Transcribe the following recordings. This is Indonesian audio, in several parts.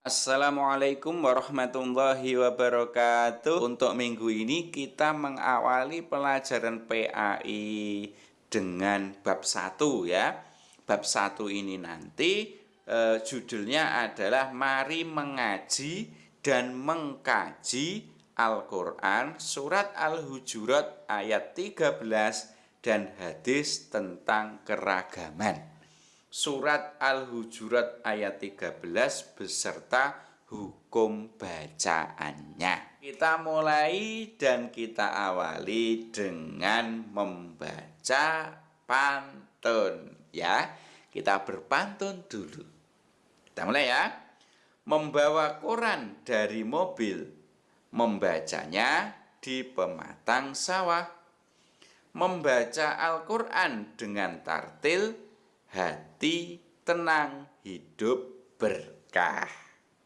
Assalamualaikum warahmatullahi wabarakatuh. Untuk minggu ini kita mengawali pelajaran PAI dengan bab 1 ya. Bab 1 ini nanti judulnya adalah Mari Mengaji dan Mengkaji Al-Quran Surat Al-Hujurat ayat 13 dan hadis tentang keragaman. Surat Al-Hujurat ayat 13 beserta hukum bacaannya. Kita mulai dan kita awali dengan membaca pantun ya. Kita berpantun dulu. Kita mulai ya. Membawa koran dari mobil, membacanya di pematang sawah. Membaca Al-Quran dengan tartil, hati tenang, hidup berkah.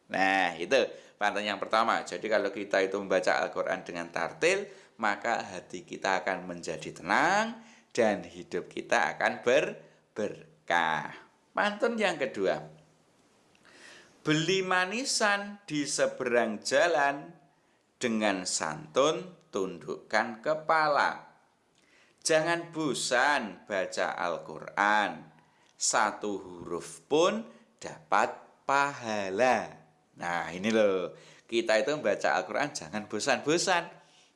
Nah, itu pantun yang pertama. Jadi kalau kita itu membaca Al-Quran dengan tartil, maka hati kita akan menjadi tenang dan hidup kita akan berkah. Pantun yang kedua. Beli manisan di seberang jalan, dengan santun tundukkan kepala. Jangan bosan baca Al-Quran, satu huruf pun dapat pahala. Nah ini loh, kita itu membaca Al-Quran jangan bosan-bosan.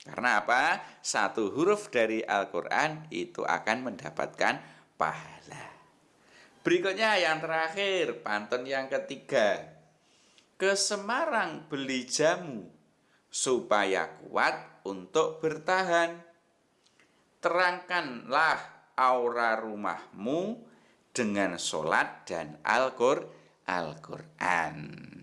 Karena apa? Satu huruf dari Al-Quran itu akan mendapatkan pahala. Berikutnya yang terakhir, pantun yang ketiga. Ke Semarang beli jamu, supaya kuat untuk bertahan. Terangkanlah aura rumahmu dengan sholat dan Al-Quran.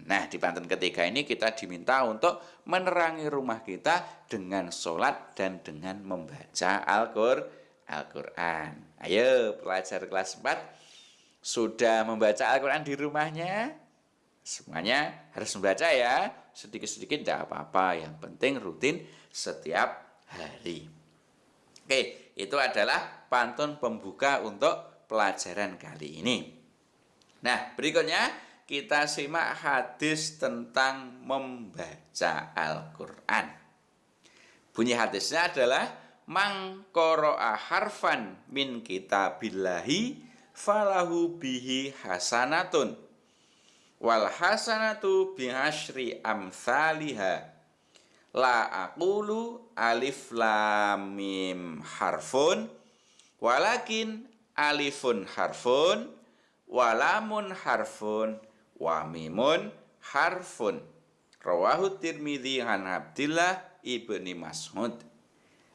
Nah, di pantun ketiga ini kita diminta untuk menerangi rumah kita dengan sholat dan dengan membaca Al-Quran. Ayo, pelajar kelas 4 sudah membaca Al-Quran di rumahnya? Semuanya harus membaca ya. Sedikit-sedikit tidak apa-apa. Yang penting rutin setiap hari. Oke, itu adalah pantun pembuka untuk pelajaran kali ini. Nah, berikutnya kita simak hadis tentang membaca Al-Quran. Bunyi hadisnya adalah Man qara'a harfan min kitabillahi falahu bihi hasanatun wal hasanatu bi'asyri amsalihha. La aqulu alif lam mim harfun walakin alifun harfun walamun harfun wa mimun harfun. Rawahu Tirmidzi an Abdillah ibni Mas'ud.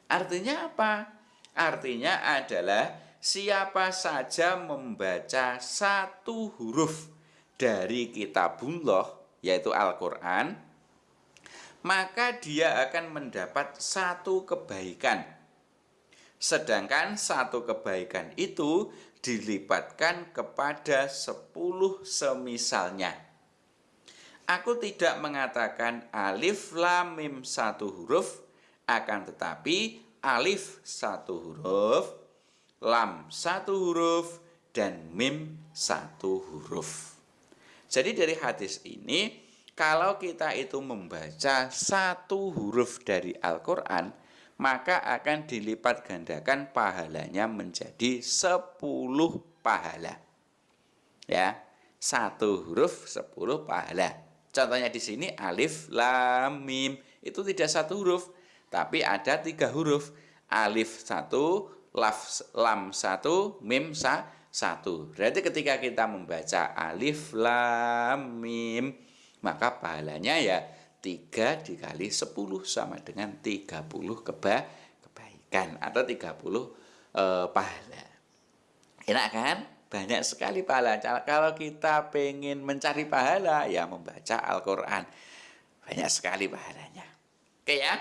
Artinya apa? Artinya adalah siapa saja membaca satu huruf dari kitabullah yaitu Al-Quran, maka dia akan mendapat satu kebaikan. Sedangkan satu kebaikan itu dilipatkan kepada 10 semisalnya. Aku tidak mengatakan alif lam mim satu huruf, akan tetapi alif satu huruf, lam satu huruf, dan mim satu huruf. Jadi dari hadis ini, kalau kita itu membaca satu huruf dari Al-Quran, maka akan dilipat gandakan pahalanya menjadi 10 pahala. Ya, satu huruf 10 pahala. Contohnya di sini alif lam mim itu tidak satu huruf, tapi ada 3 huruf. Alif 1, lam 1, mim 1. Berarti ketika kita membaca alif lam mim, maka pahalanya ya 3 dikali 10 sama dengan 30 kebaikan atau 30 pahala. Enak kan? Banyak sekali pahala. Kalau kita pengen mencari pahala, ya membaca Al-Quran. Banyak sekali pahalanya. Oke ya,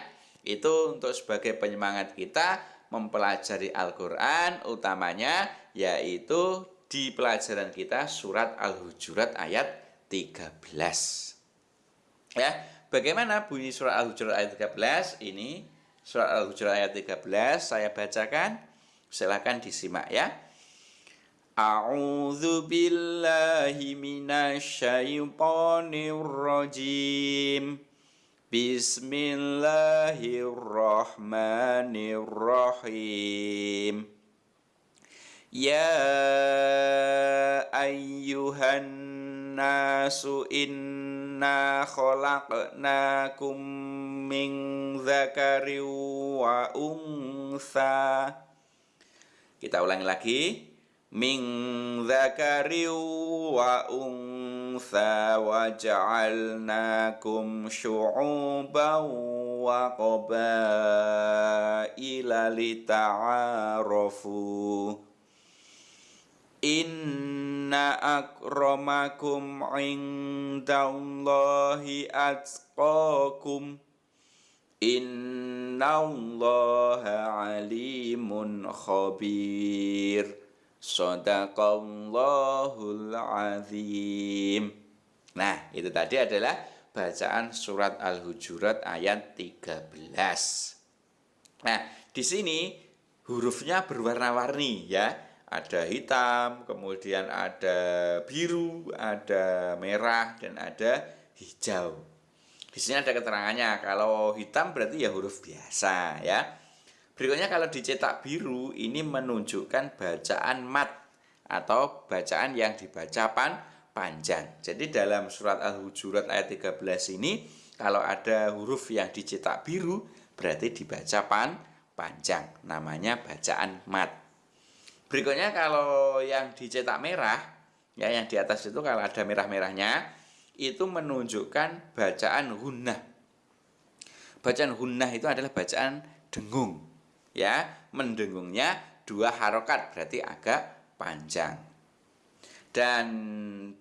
itu untuk sebagai penyemangat kita mempelajari Al-Quran, utamanya yaitu di pelajaran kita surat Al-Hujurat ayat 13. Ya, bagaimana bunyi surat Al-Hujurat ayat 13? Ini surat Al-Hujurat ayat 13 saya bacakan. Silakan disimak ya. A'udzu billahi minasyaitonir rajim. Bismillahirrahmanirrahim. Ya ayyuhan nasu inna khalaqnakum min dzakarin wa untha. Kita ulangi lagi. Min dzakarin wa untha wa ja'alnakum syu'uban wa qabaila lita'arafu. Inna akramakum indallahi atqakum. Innallaha alimun khabir. Shadaqallahul azim. Nah, itu tadi adalah bacaan surat Al-Hujurat ayat 13. Nah, di sini hurufnya berwarna-warni ya. Ada hitam, kemudian ada biru, ada merah, dan ada hijau. Di sini ada keterangannya. Kalau hitam berarti ya huruf biasa ya. Berikutnya kalau dicetak biru, ini menunjukkan bacaan mat atau bacaan yang dibaca panjang. Jadi dalam surat Al-Hujurat ayat 13 ini, kalau ada huruf yang dicetak biru, berarti dibaca panjang. Namanya bacaan mat. Berikutnya kalau yang dicetak merah, ya yang di atas itu kalau ada merah-merahnya, itu menunjukkan bacaan gunnah. Bacaan gunnah itu adalah bacaan dengung. Ya, mendengungnya 2 harokat, berarti agak panjang. Dan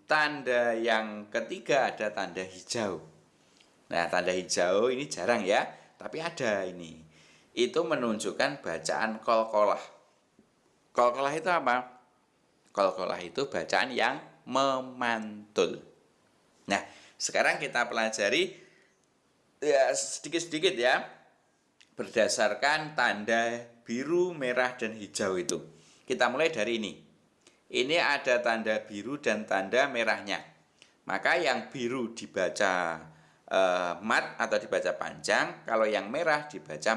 tanda yang ketiga ada tanda hijau. Nah, tanda hijau ini jarang ya, tapi ada ini. Itu menunjukkan bacaan qalqalah. Qalqalah itu apa? Qalqalah itu bacaan yang memantul. Nah, sekarang kita pelajari ya sedikit-sedikit ya, berdasarkan tanda biru, merah, dan hijau itu. Kita mulai dari ini. Ini ada tanda biru dan tanda merahnya. Maka yang biru dibaca mat atau dibaca panjang, kalau yang merah dibaca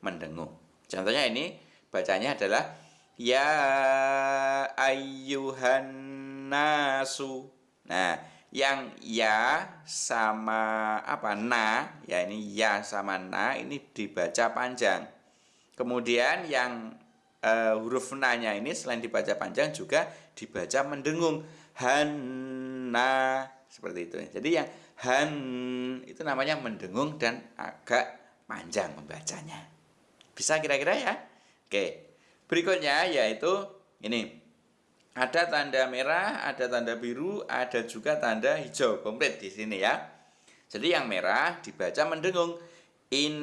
mendengung. Contohnya ini bacanya adalah ya ayyuhan nasu. Nah, yang ya sama apa na, ya ini ya sama na ini dibaca panjang. Kemudian yang huruf na-nya ini selain dibaca panjang juga dibaca mendengung. Hanna, seperti itu. Jadi yang han itu namanya mendengung dan agak panjang membacanya. Bisa kira-kira ya? Oke. Berikutnya yaitu ini. Ada tanda merah, ada tanda biru, ada juga tanda hijau. Komplit di sini ya. Jadi yang merah dibaca mendengung. In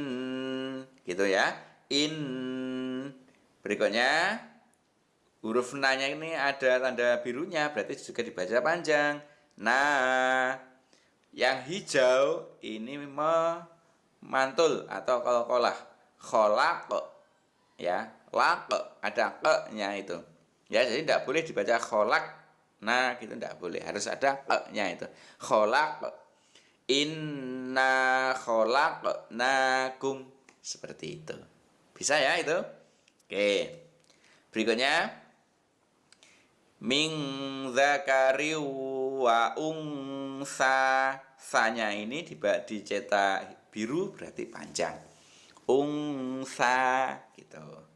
gitu ya. In. Berikutnya huruf na-nya ini ada tanda birunya, berarti juga dibaca panjang. Nah, yang hijau ini memantul atau qalqalah. Kholaq ya, laq ada ke-nya itu. Ya, jadi tidak boleh dibaca kholaq. Nah, gitu tidak boleh. Harus ada ke-nya itu. Kholaq. Inna kholaqnakum. Seperti itu. Bisa ya itu? Oke. Berikutnya min dzakari wa unsa. Sa-nya ini dicetak biru berarti panjang. Unsa gitu.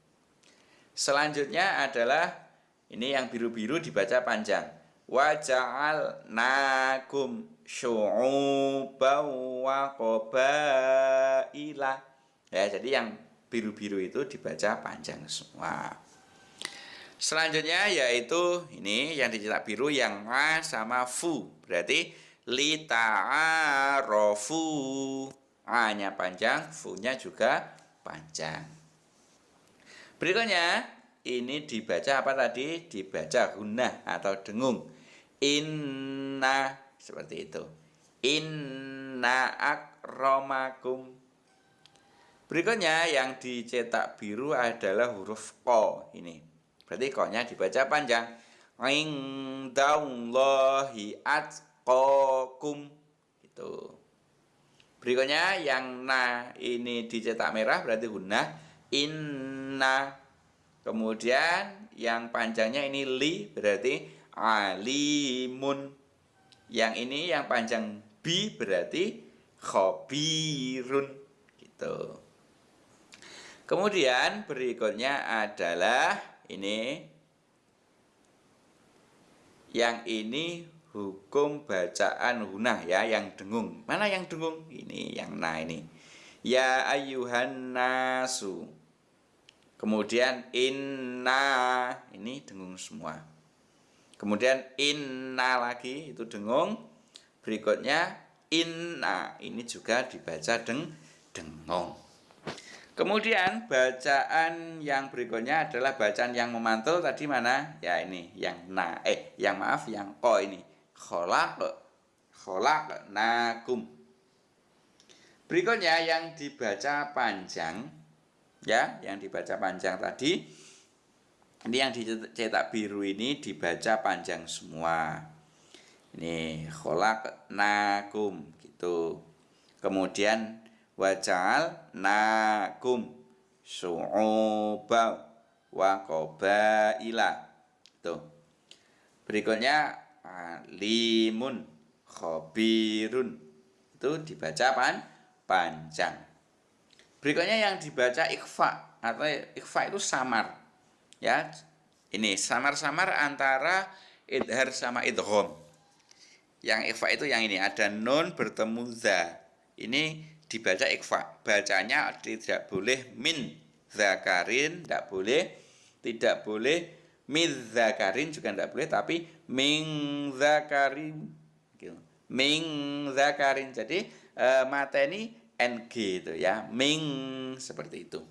Selanjutnya adalah ini yang biru-biru dibaca panjang. Wa ja'alnakum syu'uban wa qabaila. Ya, jadi yang biru-biru itu dibaca panjang semua. Selanjutnya yaitu ini yang dicetak biru yang ma sama fu. Berarti lita'arofu. A-nya panjang, fu-nya juga panjang. Berikutnya ini dibaca apa tadi? Dibaca gunnah atau dengung. Inna, seperti itu. Inna akramakum. Berikutnya yang dicetak biru adalah huruf ko ini. Berarti ko-nya dibaca panjang. indallahi atqakum. Gitu. Berikutnya yang na ini dicetak merah berarti gunnah inna. Kemudian yang panjangnya ini li berarti alimun. Yang ini yang panjang bi berarti khabirun. Gitu. Kemudian berikutnya adalah ini. Yang ini hukum bacaan hunah ya, yang dengung. Mana yang dengung? Ini yang na ini. Ya ayyuhan nasu. Kemudian inna, ini dengung semua. Kemudian inna lagi, itu dengung. Berikutnya inna, ini juga dibaca dengung. Kemudian bacaan yang berikutnya adalah bacaan yang memantul tadi mana? Ya ini, yang na, yang ko ini. Khalaqnakum. Berikutnya yang dibaca panjang, ya, yang dibaca panjang tadi, ini yang dicetak biru ini dibaca panjang semua. Ini khalaqnakum gitu. Kemudian waja'alnakum syu'uba wa qabaila. Tuh. Berikutnya alimun khabirun. Itu dibaca panjang. Berikutnya yang dibaca ikhfa atau ikhfa itu samar. Ya. Ini samar-samar antara idhar sama idgham. Yang ikhfa itu yang ini, ada nun bertemu za. Ini dibaca ikhfa. Bacanya tidak boleh min zakarin, tidak boleh min zakarin juga tidak boleh, tapi min zakarin gitu. Min zakarin. Jadi mateni ng itu ya. Min seperti itu.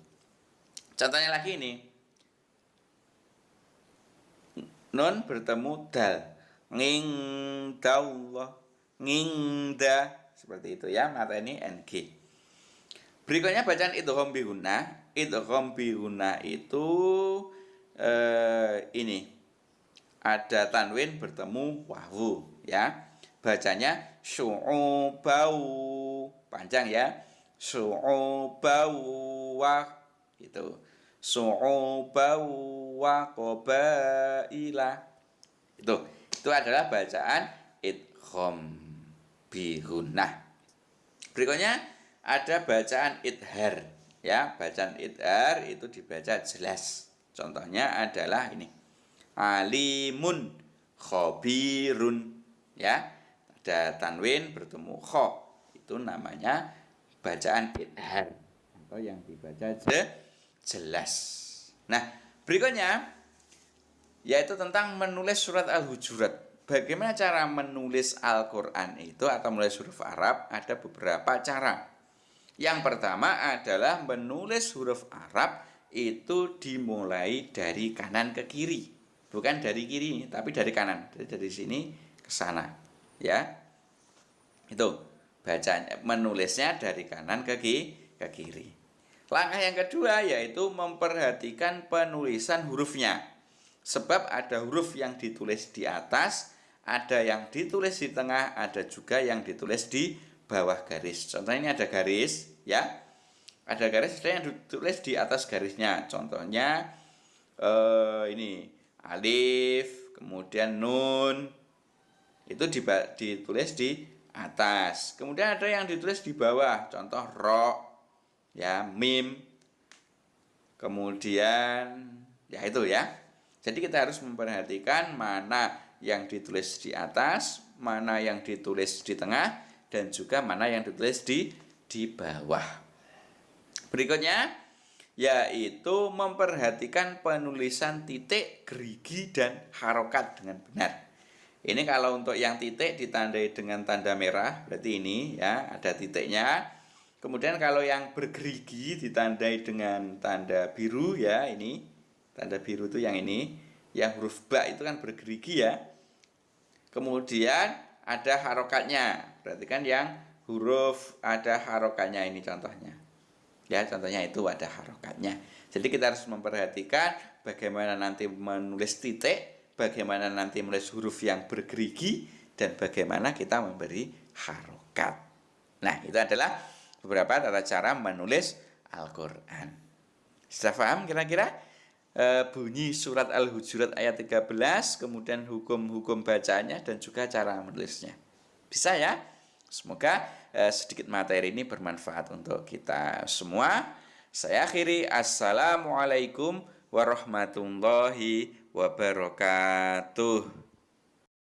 Contohnya lagi ini. Nun bertemu dal. Ngindallah, nginda, seperti itu ya, mateni ng. Berikutnya bacaan idgham bi gunnah. Idgham bi gunnah itu ini ada tanwin bertemu wawu ya. Bacanya syu'ubau, panjang ya. Syu'ubau wa gitu. Syu'ubau wa qabaila. Itu adalah bacaan idgham bi gunnah. Berikutnya ada bacaan idhar ya. Bacaan idhar itu dibaca jelas. Contohnya adalah ini. Alimun khabirun ya. Ada tanwin bertemu kha. Itu namanya bacaan idhar atau yang dibaca jelas. Nah, berikutnya yaitu tentang menulis surat Al-Hujurat. Bagaimana cara menulis Al-Quran itu atau menulis huruf Arab? Ada beberapa cara. Yang pertama adalah menulis huruf Arab itu dimulai dari kanan ke kiri. Bukan dari kiri, tapi dari kanan. Jadi dari sini ke sana. Ya. Itu bacanya, menulisnya dari kanan ke kiri. Langkah yang kedua yaitu memperhatikan penulisan hurufnya. Sebab ada huruf yang ditulis di atas, ada yang ditulis di tengah, ada juga yang ditulis di bawah garis. Contohnya ini ada garis, ya. Ada garis, ada yang ditulis di atas garisnya. Contohnya ini alif, kemudian nun, itu ditulis di atas. Kemudian ada yang ditulis di bawah, contoh ro, ya, mim. Kemudian ya itu ya. Jadi kita harus memperhatikan mana yang ditulis di atas, mana yang ditulis di tengah, dan juga mana yang ditulis di bawah. Berikutnya yaitu memperhatikan penulisan titik, gerigi, dan harokat dengan benar. Ini kalau untuk yang titik ditandai dengan tanda merah, berarti ini ya ada titiknya. Kemudian kalau yang bergerigi ditandai dengan tanda biru ya, ini tanda biru itu yang ini, yang huruf ba itu kan bergerigi ya. Kemudian ada harokatnya, berarti kan yang huruf ada harokatnya ini contohnya. Ya, contohnya itu ada harokatnya. Jadi kita harus memperhatikan bagaimana nanti menulis titik, bagaimana nanti menulis huruf yang bergerigi, dan bagaimana kita memberi harokat. Nah, itu adalah beberapa tata cara menulis Al-Quran. Sudah paham kira-kira bunyi surat Al-Hujurat ayat 13, kemudian hukum-hukum bacanya, dan juga cara menulisnya. Bisa ya? Semoga sedikit materi ini bermanfaat untuk kita semua. Saya akhiri. Assalamualaikum warahmatullahi wabarakatuh.